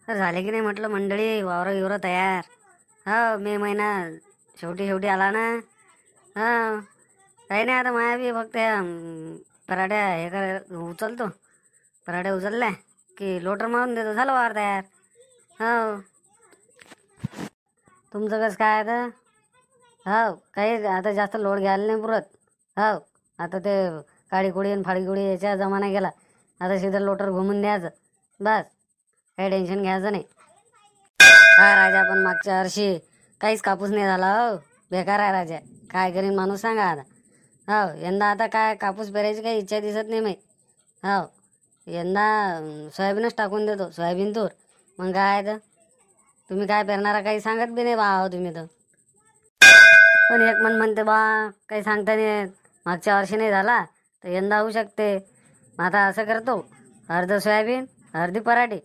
तर झाले की नाही म्हटलं मंडळी वावरं गिवरं तयार. हो मे महिना शेवटी शेवटी आला ना. हो काही नाही आता माया बी फक्त पराठ्या हे कर उचलतो. पराठ्या उचलल्या की लोटर मारून देतो, झालं वावर तयार. हो तुमचं कसं काय आता? हो काही आता जास्त लोड घ्यायला नाही पुरत. हो आता ते काळी कुडी आणि फाळी कुडी याच्या जमाना गेला. आता सीधं लोटर घुमून द्यायचं बस, काही टेन्शन घ्यायचं नाही. काय राजा पण मागच्या वर्षी काहीच कापूस नाही झाला. हो बेकार आहे राजा. काय करीन माणूस सांगा आता. हो यंदा आता काय कापूस पेरायची काही इच्छा दिसत नाही माहीत. हो यंदा सोयाबीनच टाकून देतो, सोयाबीन तूर. मग काय तर तुम्ही काय पेरणारा काही सांगत बी नाही बा. हो तुम्ही तर पण एक मन म्हणते बा काही सांगता नाही येत. मागच्या वर्षी नाही झाला तर यंदा होऊ शकते. मग आता असं करतो, अर्ध सोयाबीन अर्धी पराठी